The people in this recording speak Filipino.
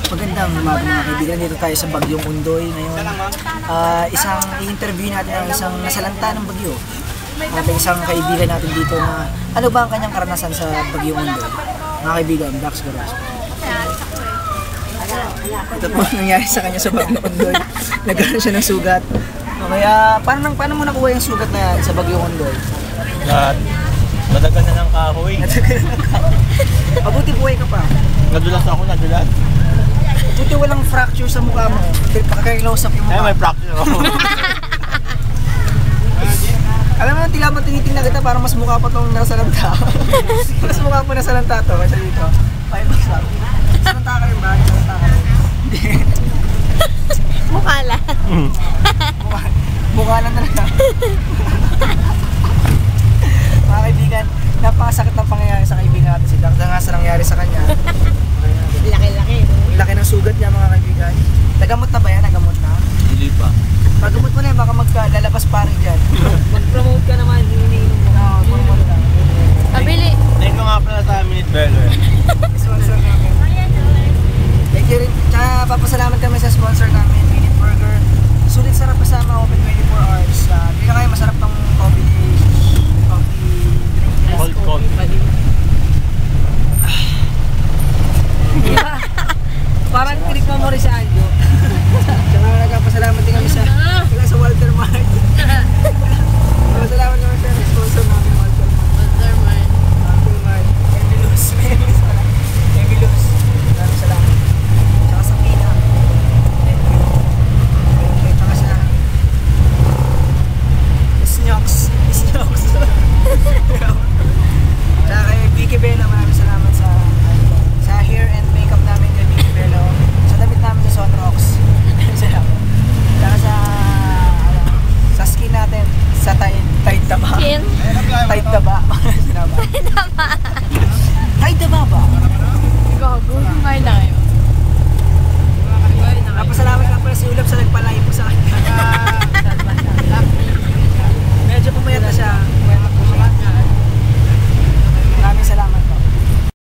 Magandang umaga mga kaibigan, dito tayo sa Bagyong Undoy ngayon. Isang i-interview natin ang isang nasalanta ng bagyo. At isang kaibigan natin dito na ano ba ang kanyang karanasan sa Bagyong Undoy. Mga kaibigan, Dax Garas. Ito po nangyari sa kanya sa Bagyong Undoy. Nagkaroon siya ng sugat. Kaya paano mo nakuha yung sugat na yan sa Bagyong Undoy? Madagal na ng kahoy. Mabuti buhay ka pa. Nadulas ako, nadulas. Buti walang fracture sa mukha mo. Pakakailausap yung mukha. May fracture ako. Alam mo, tila ba tinitingnan kita para mas mukha pa itong nasalanta. Mas mukha pa nasalanta to kasi dito. 5 bucks lang. Nasalanta ka rin ba? Nasalanta ka rin. Mukha lang. Mukha lang talaga. Mga kaibigan, napakasakit ng pangyayari sa kaibigan natin si Dax. Nga sa nangyari sa kanya. Laki-laki. Laki ng sugat niya mga kaibigan. Nagamot na ba yan? Nagamot na? Hindi pa. Paggamot mo na yan, baka maglalabas pa rin dyan. Mag-promote ka naman, hinihinom mo. Oo, promote na. Pabili. Thank you nga pala sa Minute Burger. Sponsor namin. Thank you rin. Tsaka papasalamat kami sa sponsor namin, Minute Burger. Sulit sarap kasama, open 24 hours. Hindi na kayo masarap tong coffee drink. Cold coffee. Parang kinik mo rin sa Anjo. Tsaka nagpapasalamat din kami sa Walter Mart. Papasalamat kami sa sponsor namin, Walter Mart. Walter Mart. Emilus. Emilus. Maraming salamat. Tsaka sa Pina. Thank you. Okay, tsaka sa Snyox. Tsaka kay Vicky Bella, maraming salamat sa hair and makeup namin kay Vicky Bella. Sa damit namin sa Sonrox. Salamat. Tsaka sa skin natin, sa Tide Taba. Skin? Tide Taba. Salamat. Tide Taba ba? Gago, kumain na kayo. Napasalamat lang pala si Ulap sa nagpalayo po sa